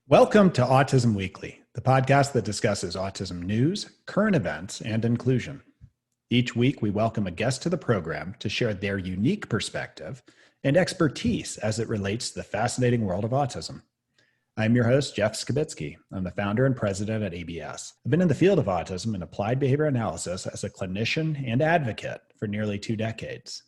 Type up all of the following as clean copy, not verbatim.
Welcome to Autism Weekly, the podcast that discusses autism news, current events, and inclusion. Each week, we welcome a guest to the program to share their unique perspective and expertise as it relates to the fascinating world of autism. I'm your host, Jeff Skibitsky. I'm the founder and president at ABS. I've been in the field of autism and applied behavior analysis as a clinician and advocate for nearly 2 decades.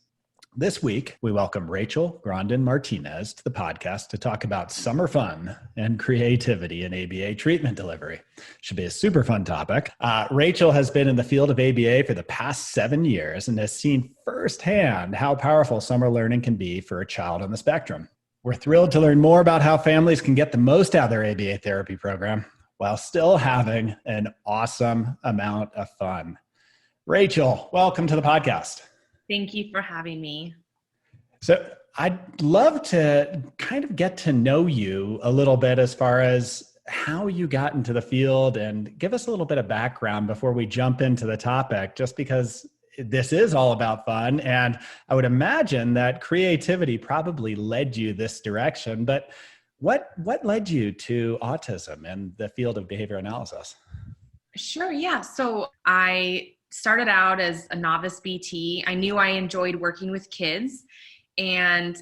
This week, we welcome Rachel Grondin-Martinez to the podcast to talk about summer fun and creativity in ABA treatment delivery. Should be a super fun topic. Rachel has been in the field of ABA for the past 7 years and has seen firsthand how powerful summer learning can be for a child on the spectrum. We're thrilled to learn more about how families can get the most out of their ABA therapy program while still having an awesome amount of fun. Rachel, welcome to the podcast. Thank you for having me. So I'd love to kind of get to know you a little bit as far as how you got into the field and give us a little bit of background before we jump into the topic, just because this is all about fun. And I would imagine that creativity probably led you this direction, but what led you to autism and the field of behavior analysis? Sure, yeah. So I started out as a novice BT. I knew I enjoyed working with kids, and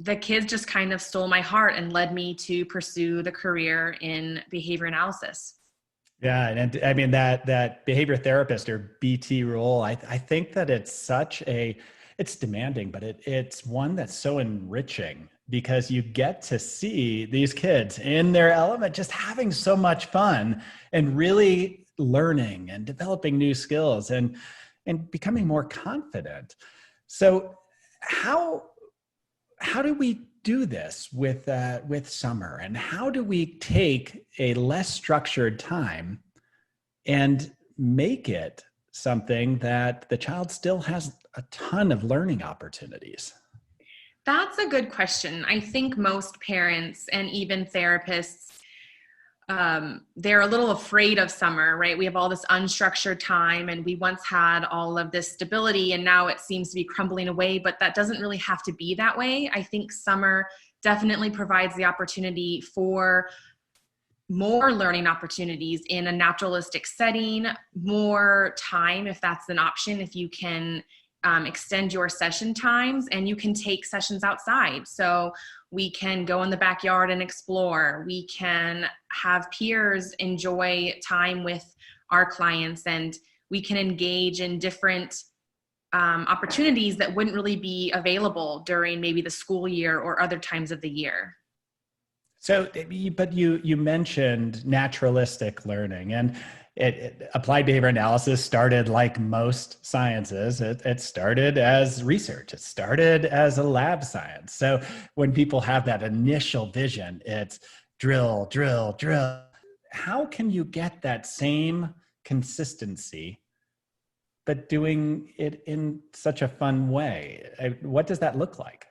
the kids just kind of stole my heart and led me to pursue the career in behavior analysis. Yeah, and I mean that behavior therapist or BT role, I think that it's it's demanding, but it's one that's so enriching because you get to see these kids in their element, just having so much fun and really learning and developing new skills and becoming more confident. So how do we do this with summer, and how do we take a less structured time and make it something that the child still has a ton of learning opportunities? That's a good question. I think most parents and even therapists, they're a little afraid of summer, right? We have all this unstructured time, and we once had all of this stability, and now it seems to be crumbling away, but that doesn't really have to be that way. I think summer definitely provides the opportunity for more learning opportunities in a naturalistic setting, more time if that's an option, if you can extend your session times, and you can take sessions outside. So we can go in the backyard and explore. We can have peers enjoy time with our clients, and we can engage in different opportunities that wouldn't really be available during maybe the school year or other times of the year. So, but you mentioned naturalistic learning, and applied behavior analysis started like most sciences. It started as research. It started as a lab science. So when people have that initial vision, it's drill, drill, drill. How can you get that same consistency, but doing it in such a fun way? What does that look like?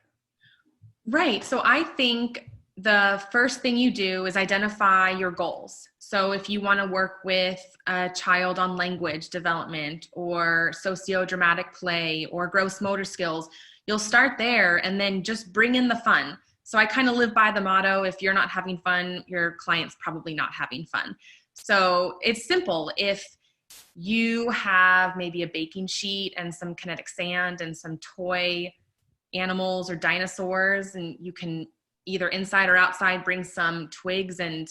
Right. So I think the first thing you do is identify your goals. So if you want to work with a child on language development or socio-dramatic play or gross motor skills, you'll start there and then just bring in the fun. So I kind of live by the motto, if you're not having fun, your client's probably not having fun. So it's simple. If you have maybe a baking sheet and some kinetic sand and some toy animals or dinosaurs, and you can either inside or outside bring some twigs and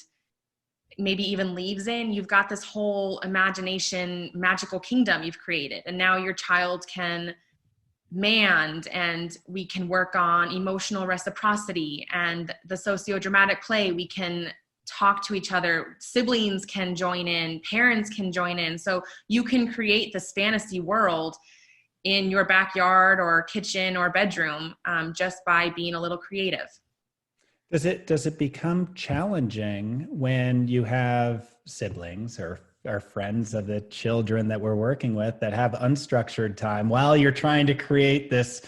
maybe even leaves in, you've got this whole imagination magical kingdom you've created. And now your child can mand, and we can work on emotional reciprocity and the socio-dramatic play. We can talk to each other. Siblings can join in, parents can join in. So you can create this fantasy world in your backyard or kitchen or bedroom just by being a little creative. Does it become challenging when you have siblings or friends of the children that we're working with that have unstructured time while you're trying to create this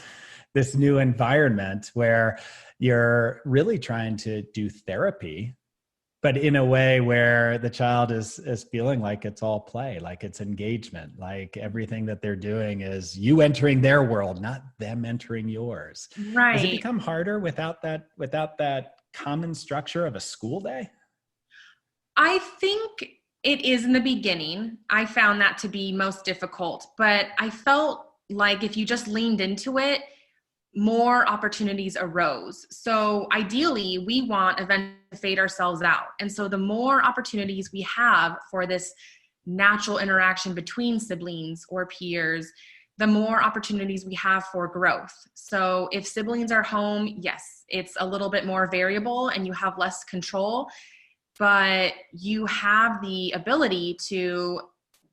new environment where you're really trying to do therapy but in a way where the child is feeling like it's all play, like it's engagement, like everything that they're doing is you entering their world, not them entering yours. Has it Right. become harder without that common structure of a school day? I think it is in the beginning. I found that to be most difficult, but I felt like if you just leaned into it, more opportunities arose. So ideally, we want eventually to fade ourselves out. And so the more opportunities we have for this natural interaction between siblings or peers, the more opportunities we have for growth. So if siblings are home, yes, it's a little bit more variable and you have less control, but you have the ability to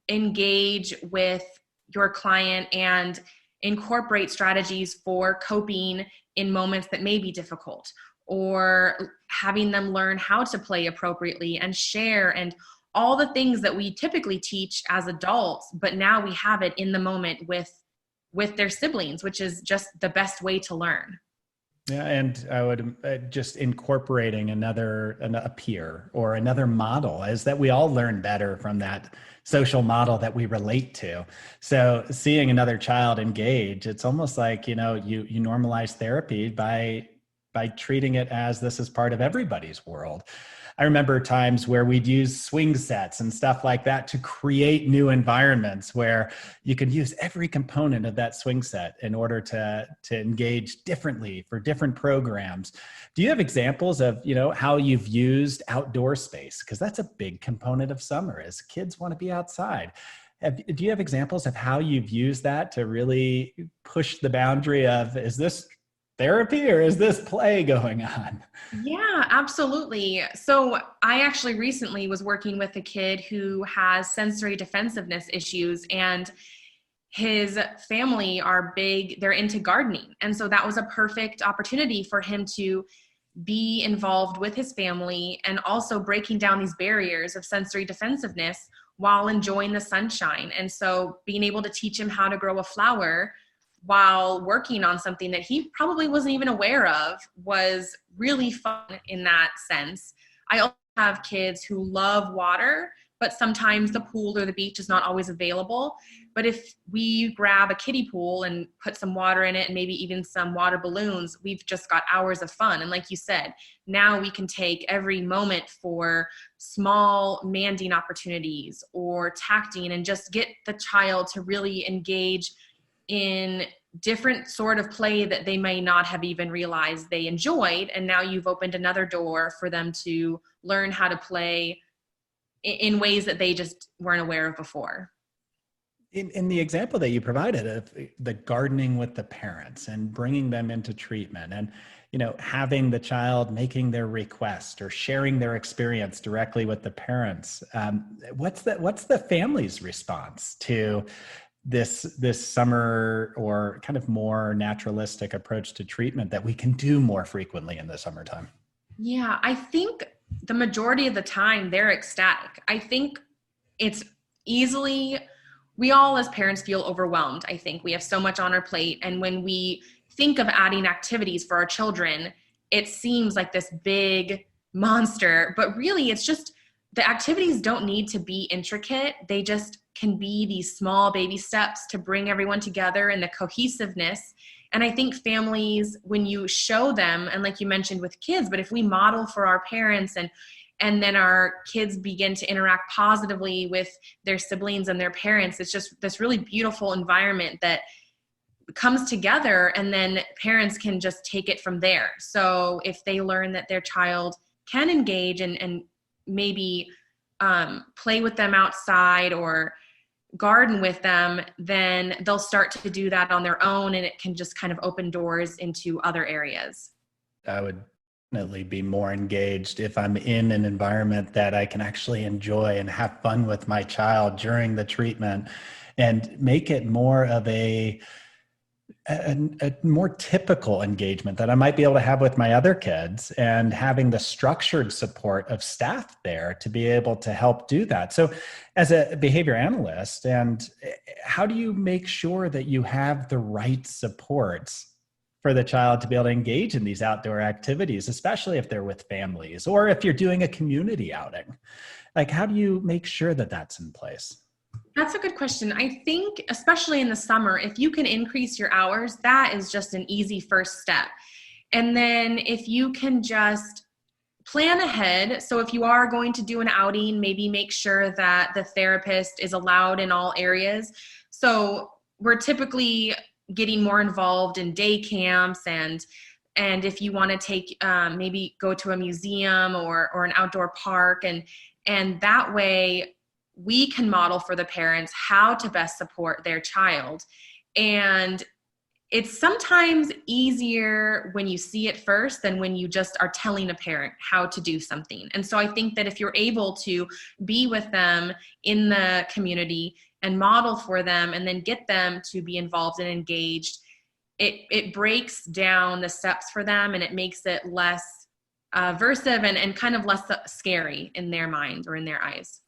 engage with your client and incorporate strategies for coping in moments that may be difficult, or having them learn how to play appropriately and share, and all the things that we typically teach as adults, but now we have it in the moment with their siblings, which is just the best way to learn. Yeah, and I would just incorporating a peer or another model is that we all learn better from that social model that we relate to. So seeing another child engage, it's almost like, you normalize therapy by treating it as this is part of everybody's world. I remember times where we'd use swing sets and stuff like that to create new environments where you could use every component of that swing set in order to engage differently for different programs. Do you have examples of, how you've used outdoor space? Because that's a big component of summer, is kids want to be outside. Do you have examples of how you've used that to really push the boundary of, is this therapy or is this play going on? Yeah, absolutely. So I actually recently was working with a kid who has sensory defensiveness issues, and his family are big, they're into gardening. And so that was a perfect opportunity for him to be involved with his family and also breaking down these barriers of sensory defensiveness while enjoying the sunshine. And so being able to teach him how to grow a flower while working on something that he probably wasn't even aware of was really fun in that sense. I also have kids who love water, but sometimes the pool or the beach is not always available. But if we grab a kiddie pool and put some water in it and maybe even some water balloons, we've just got hours of fun. And like you said, now we can take every moment for small manding opportunities or tacting and just get the child to really engage in different sort of play that they may not have even realized they enjoyed. And now you've opened another door for them to learn how to play in ways that they just weren't aware of before. In the example that you provided of the gardening with the parents and bringing them into treatment and, having the child making their request or sharing their experience directly with the parents, what's the family's response to this summer or kind of more naturalistic approach to treatment that we can do more frequently in the summertime? Yeah, I think the majority of the time they're ecstatic. I think it's we all as parents feel overwhelmed. I think we have so much on our plate. And when we think of adding activities for our children, it seems like this big monster, but really it's just, the activities don't need to be intricate. They just can be these small baby steps to bring everyone together and the cohesiveness. And I think families, when you show them, and like you mentioned with kids, but if we model for our parents and then our kids begin to interact positively with their siblings and their parents, it's just this really beautiful environment that comes together, and then parents can just take it from there. So if they learn that their child can engage and maybe play with them outside or garden with them, then they'll start to do that on their own, and it can just kind of open doors into other areas. I would definitely be more engaged if I'm in an environment that I can actually enjoy and have fun with my child during the treatment, and make it more of a more typical engagement that I might be able to have with my other kids, and having the structured support of staff there to be able to help do that. So as a behavior analyst, and how do you make sure that you have the right supports for the child to be able to engage in these outdoor activities, especially if they're with families or if you're doing a community outing? Like, how do you make sure that that's in place? That's a good question. I think, especially in the summer, if you can increase your hours, that is just an easy first step. And then if you can just plan ahead. So if you are going to do an outing, maybe make sure that the therapist is allowed in all areas. So we're typically getting more involved in day camps, and if you want to take maybe go to a museum or an outdoor park, and that way we can model for the parents how to best support their child. And it's sometimes easier when you see it first than when you just are telling a parent how to do something. And so I think that if you're able to be with them in the community and model for them and then get them to be involved and engaged, it breaks down the steps for them, and it makes it less aversive and kind of less scary in their mind or in their eyes.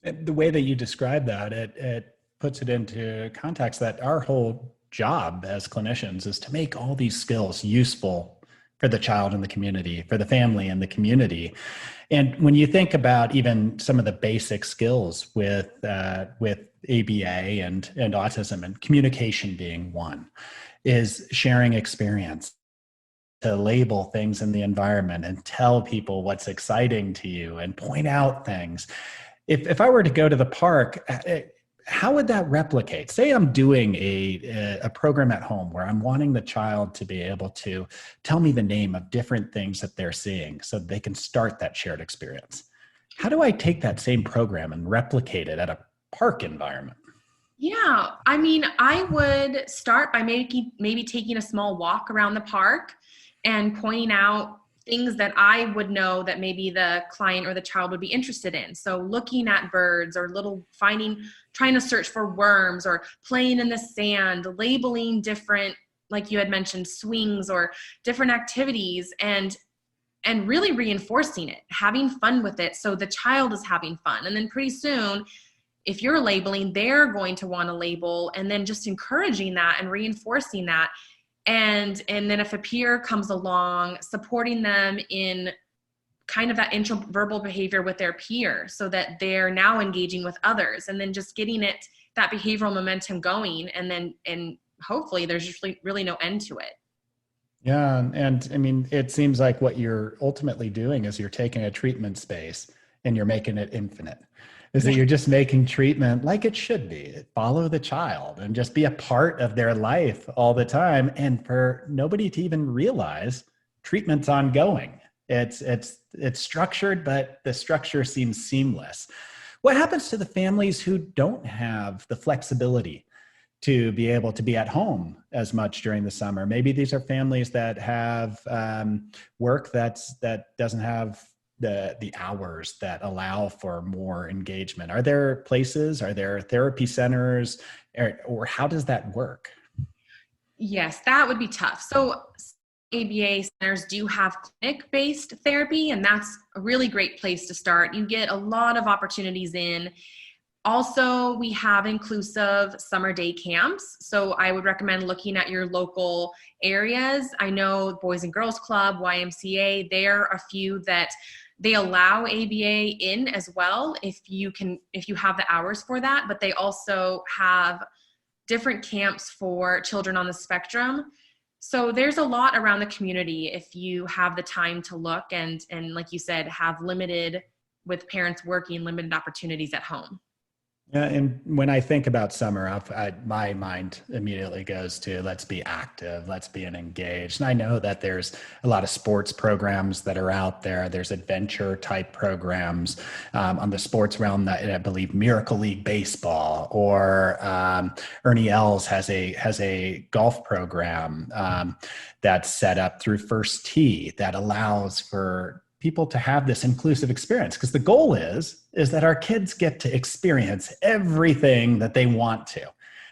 The way that you describe that, it puts it into context that our whole job as clinicians is to make all these skills useful for the child in the community, for the family in the community. And when you think about even some of the basic skills with ABA and autism, and communication being one, is sharing experience, to label things in the environment and tell people what's exciting to you and point out things. If I were to go to the park, how would that replicate? Say I'm doing a program at home where I'm wanting the child to be able to tell me the name of different things that they're seeing so they can start that shared experience. How do I take that same program and replicate it at a park environment? Yeah, I mean, I would start by maybe taking a small walk around the park and pointing out things that I would know that maybe the client or the child would be interested in. So looking at birds, or trying to search for worms, or playing in the sand, labeling different, like you had mentioned, swings or different activities, and really reinforcing it, having fun with it. So the child is having fun. And then pretty soon, if you're labeling, they're going to want to label, and then just encouraging that and reinforcing that. And then if a peer comes along, supporting them in kind of that intraverbal behavior with their peer, so that they're now engaging with others, and then just getting that behavioral momentum going. And hopefully there's just really no end to it. Yeah. And I mean, it seems like what you're ultimately doing is you're taking a treatment space and you're making it infinite. Is that you're just making treatment like it should be. Follow the child and just be a part of their life all the time. And for nobody to even realize treatment's ongoing. It's structured, but the structure seems seamless. What happens to the families who don't have the flexibility to be able to be at home as much during the summer? Maybe these are families that have work that doesn't have the hours that allow for more engagement. Are there places, are there therapy centers, or how does that work? Yes, that would be tough. So ABA centers do have clinic-based therapy, and that's a really great place to start. You get a lot of opportunities in. Also, we have inclusive summer day camps. So I would recommend looking at your local areas. I know Boys and Girls Club, YMCA, there are a few that they allow ABA in as well if you have the hours for that, but they also have different camps for children on the spectrum. So there's a lot around the community if you have the time to look, and like you said, have with parents working, limited opportunities at home. Yeah, and when I think about summer, my mind immediately goes to let's be active, let's be engaged. And I know that there's a lot of sports programs that are out there. There's adventure type programs on the sports realm. That I believe Miracle League Baseball, or Ernie Els has a golf program that's set up through First Tee that allows for people to have this inclusive experience, because the goal is that our kids get to experience everything that they want to.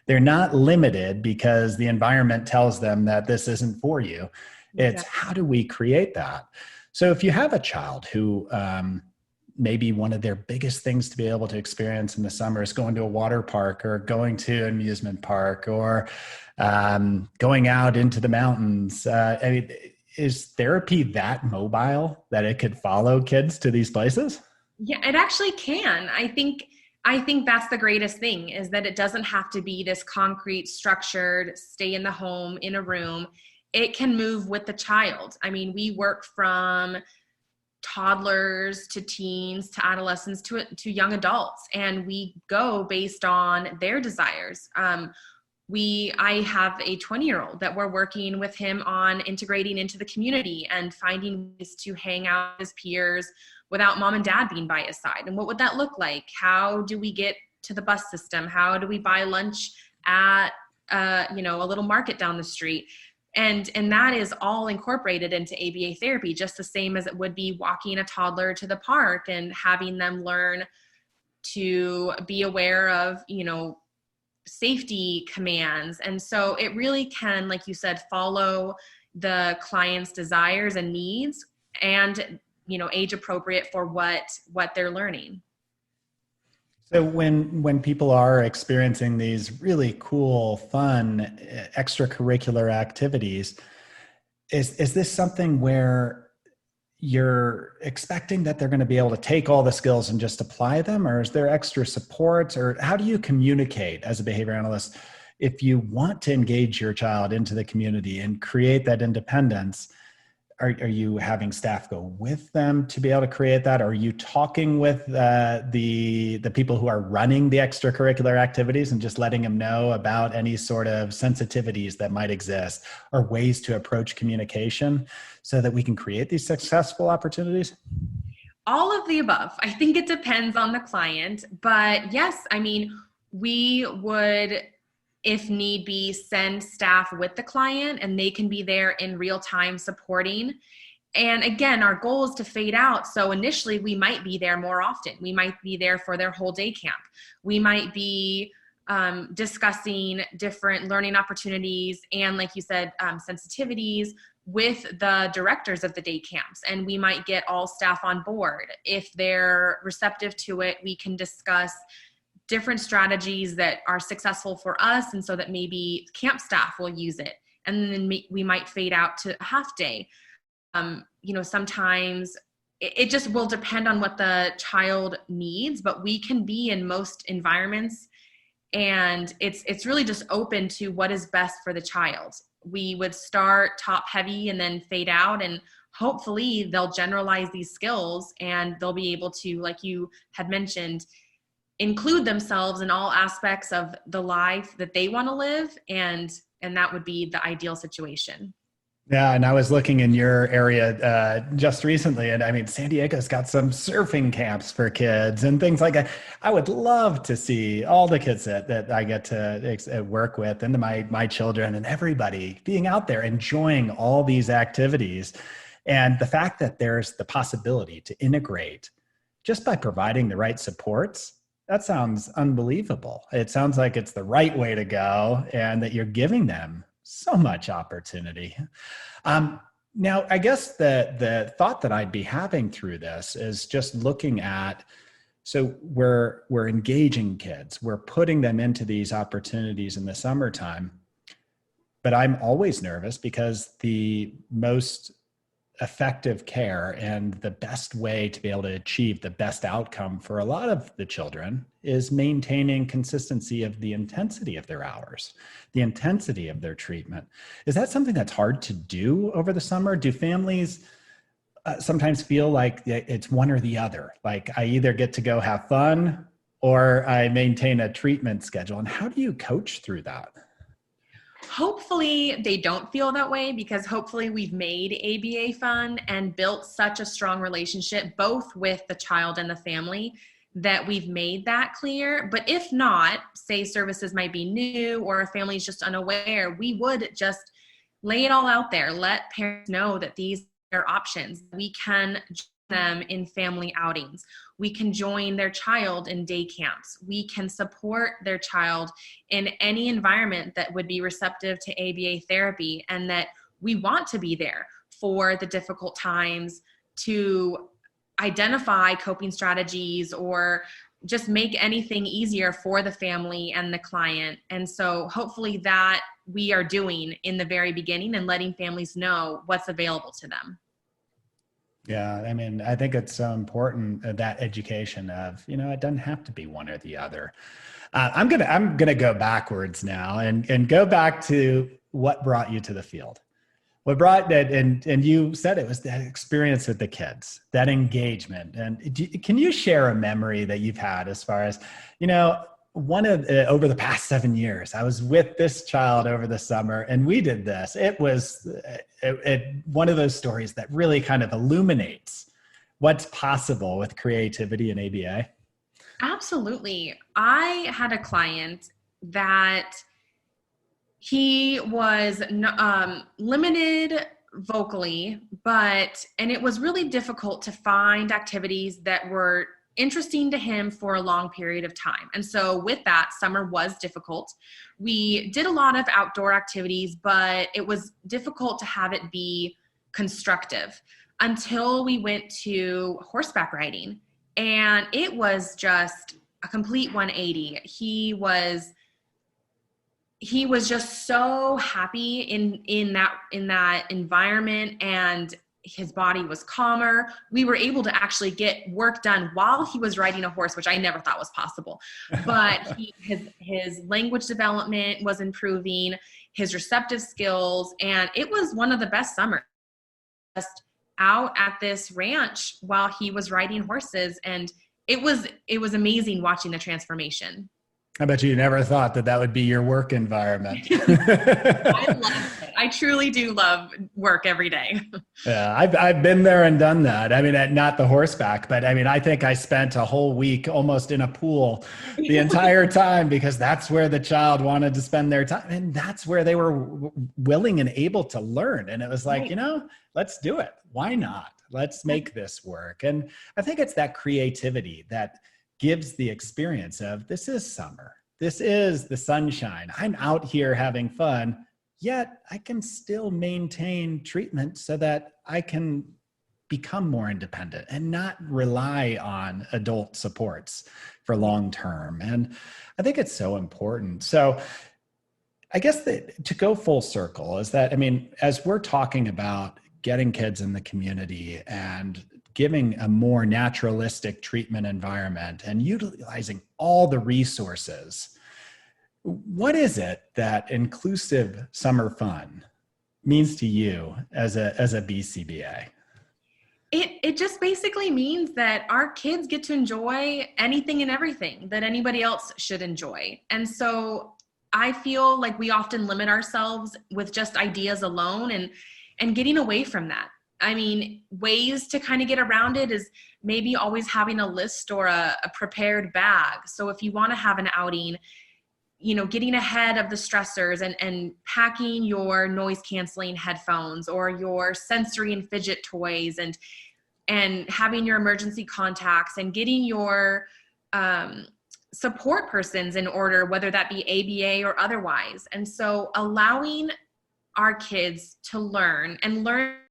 They're not limited because the environment tells them that this isn't for you. It's how do we create that? So if you have a child who maybe one of their biggest things to be able to experience in the summer is going to a water park or going to an amusement park or going out into the mountains. I mean, is therapy that mobile that it could follow kids to these places? Yeah, it actually can. I think that's the greatest thing, is that it doesn't have to be this concrete, structured, stay in the home in a room. It can move with the child. I mean, we work from toddlers to teens to adolescents to young adults, and we go based on their desires. I have a 20-year-old that we're working with him on integrating into the community and finding ways to hang out with his peers without mom and dad being by his side. And what would that look like? How do we get to the bus system? How do we buy lunch at a little market down the street? And that is all incorporated into ABA therapy, just the same as it would be walking a toddler to the park and having them learn to be aware of, safety commands. And so it really can, like you said, follow the client's desires and needs, and age appropriate for what they're learning. So when people are experiencing these really cool, fun, extracurricular activities, is this something where you're expecting that they're going to be able to take all the skills and just apply them, or is there extra support, or how do you communicate as a behavior analyst if you want to engage your child into the community and create that independence? Are you having staff go with them to be able to create that? Are you talking with the people who are running the extracurricular activities and just letting them know about any sort of sensitivities that might exist or ways to approach communication so that we can create these successful opportunities? All of the above. I think it depends on the client, but yes, I mean, we would, if need be, send staff with the client, and they can be there in real time supporting. And again, our goal is to fade out. So initially we might be there more often. We might be there for their whole day camp. We might be discussing different learning opportunities and, like you said, sensitivities with the directors of the day camps. And we might get all staff on board. If they're receptive to it, we can discuss different strategies that are successful for us, and so that maybe camp staff will use it. And then we might fade out to a half day. Sometimes it just will depend on what the child needs, but we can be in most environments, and it's really just open to what is best for the child. We would start top heavy and then fade out, and hopefully they'll generalize these skills and they'll be able to, like you had mentioned, include themselves in all aspects of the life that they want to live. And that would be the ideal situation. Yeah. And I was looking in your area just recently, and I mean, San Diego's got some surfing camps for kids and things like that. I would love to see all the kids that I get to work with, and my children and everybody being out there enjoying all these activities. And the fact that there's the possibility to integrate just by providing the right supports, that sounds unbelievable. It sounds like it's the right way to go, and that you're giving them so much opportunity. Now, I guess the thought that I'd be having through this is just looking at, so we're engaging kids, we're putting them into these opportunities in the summertime, but I'm always nervous because the most effective care and the best way to be able to achieve the best outcome for a lot of the children is maintaining consistency of the intensity of their hours, the intensity of their treatment. Is that something that's hard to do over the summer? Do families sometimes feel like it's one or the other? Like, I either get to go have fun or I maintain a treatment schedule. And how do you coach through that? Hopefully they don't feel that way, because hopefully we've made ABA fun and built such a strong relationship both with the child and the family that we've made that clear. But if not, say services might be new or a family's just unaware, we would just lay it all out there. Let parents know that these are options. We can join them in family outings. We can join their child in day camps. We can support their child in any environment that would be receptive to ABA therapy, and that we want to be there for the difficult times to identify coping strategies or just make anything easier for the family and the client. And so hopefully that we are doing in the very beginning and letting families know what's available to them. Yeah, I mean, I think it's so important that education of, it doesn't have to be one or the other. I'm gonna go backwards now and go back to what brought you to the field. What brought that, and you said it was that experience with the kids, that engagement. And can you share a memory that you've had as far as, over the past 7 years, I was with this child over the summer and we did this. It was one of those stories that really kind of illuminates what's possible with creativity and ABA. Absolutely. I had a client that he was limited vocally, and it was really difficult to find activities that were interesting to him for a long period of time. And so with that, summer was difficult. We did a lot of outdoor activities, but it was difficult to have it be constructive until we went to horseback riding. And it was just a complete 180. He was just so happy in that environment, and his body was calmer. We were able to actually get work done while he was riding a horse, which I never thought was possible. But his language development was improving, his receptive skills, and it was one of the best summers. Just out at this ranch while he was riding horses, and it was amazing watching the transformation. I bet you never thought that would be your work environment. I love it. I truly do love work every day. Yeah, I've been there and done that. I mean, not the horseback, but I mean, I think I spent a whole week almost in a pool the entire time because that's where the child wanted to spend their time. And that's where they were willing and able to learn. And it was like, Right. Let's do it. Why not? Let's make this work. And I think it's that creativity that gives the experience of, this is summer. This is the sunshine. I'm out here having fun, yet I can still maintain treatment so that I can become more independent and not rely on adult supports for long term. And I think it's so important. So I guess that to go full circle is that, I mean, as we're talking about getting kids in the community and giving a more naturalistic treatment environment and utilizing all the resources, what is it that inclusive summer fun means to you as a BCBA? It just basically means that our kids get to enjoy anything and everything that anybody else should enjoy. And so I feel like we often limit ourselves with just ideas alone and getting away from that. I mean, ways to kind of get around it is maybe always having a list or a prepared bag. So if you want to have an outing, getting ahead of the stressors and packing your noise canceling headphones or your sensory and fidget toys and having your emergency contacts and getting your support persons in order, whether that be ABA or otherwise. And so allowing our kids to learn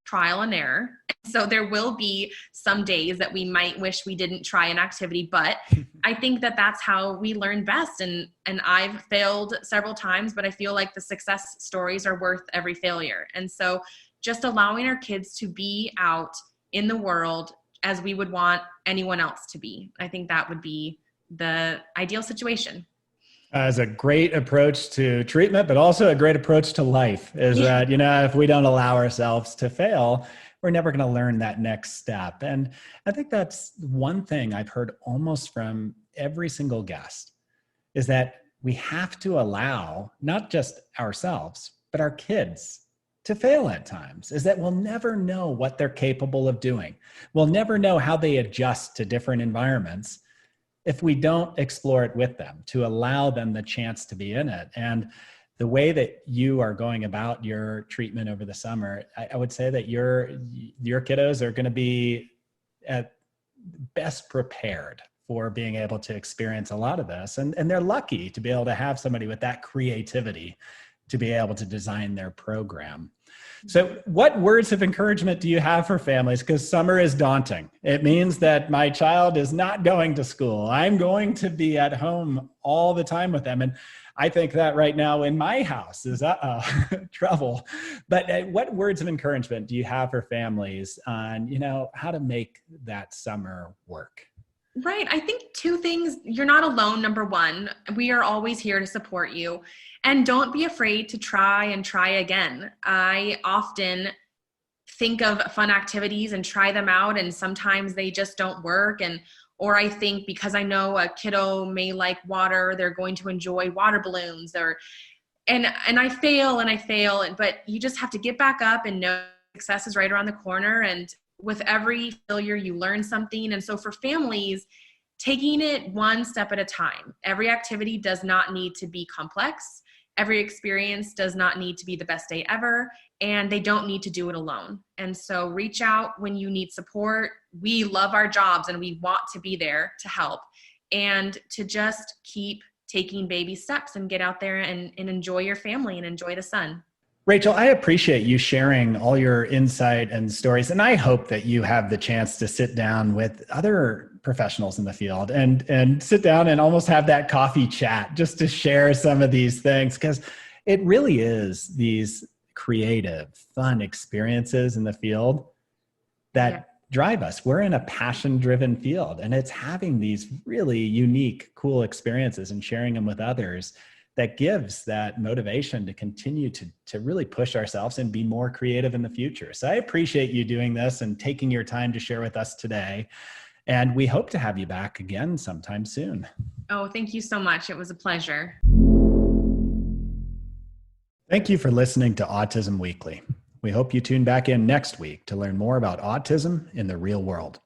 trial and error. So there will be some days that we might wish we didn't try an activity, but I think that that's how we learn best. And I've failed several times, but I feel like the success stories are worth every failure. And so just allowing our kids to be out in the world as we would want anyone else to be, I think that would be the ideal situation. As a great approach to treatment, but also a great approach to life is that, if we don't allow ourselves to fail, we're never going to learn that next step. And I think that's one thing I've heard almost from every single guest is that we have to allow not just ourselves, but our kids to fail at times, is that we'll never know what they're capable of doing. We'll never know how they adjust to different environments if we don't explore it with them, to allow them the chance to be in it. And the way that you are going about your treatment over the summer, I would say that your kiddos are going to be at best prepared for being able to experience a lot of this. And they're lucky to be able to have somebody with that creativity to be able to design their program. So what words of encouragement do you have for families? Because summer is daunting. It means that my child is not going to school. I'm going to be at home all the time with them. And I think that right now in my house is trouble. But what words of encouragement do you have for families on, how to make that summer work? Right. I think two things. You're not alone, number one. We are always here to support you. And don't be afraid to try and try again. I often think of fun activities and try them out, and sometimes they just don't work. Or I think because I know a kiddo may like water, they're going to enjoy water balloons, and I fail, but you just have to get back up and know success is right around the corner. And with every failure, you learn something. And so for families, taking it one step at a time. Every activity does not need to be complex. Every experience does not need to be the best day ever, and they don't need to do it alone. And so reach out when you need support. We love our jobs and we want to be there to help, and to just keep taking baby steps and get out there and enjoy your family and enjoy the sun. Rachel, I appreciate you sharing all your insight and stories, and I hope that you have the chance to sit down with other professionals in the field and sit down and almost have that coffee chat just to share some of these things, because it really is these creative, fun experiences in the field that drive us. We're in a passion-driven field, and it's having these really unique, cool experiences and sharing them with others that gives that motivation to continue to really push ourselves and be more creative in the future. So I appreciate you doing this and taking your time to share with us today. And we hope to have you back again sometime soon. Oh, thank you so much. It was a pleasure. Thank you for listening to Autism Weekly. We hope you tune back in next week to learn more about autism in the real world.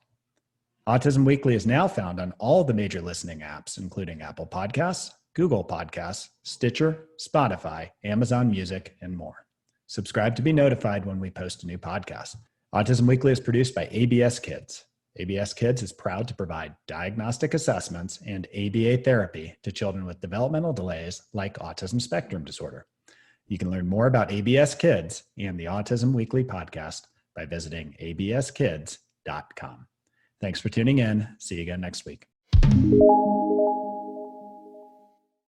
Autism Weekly is now found on all the major listening apps, including Apple Podcasts, Google Podcasts, Stitcher, Spotify, Amazon Music, and more. Subscribe to be notified when we post a new podcast. Autism Weekly is produced by ABS Kids. ABS Kids is proud to provide diagnostic assessments and ABA therapy to children with developmental delays like autism spectrum disorder. You can learn more about ABS Kids and the Autism Weekly podcast by visiting abskids.com. Thanks for tuning in. See you again next week.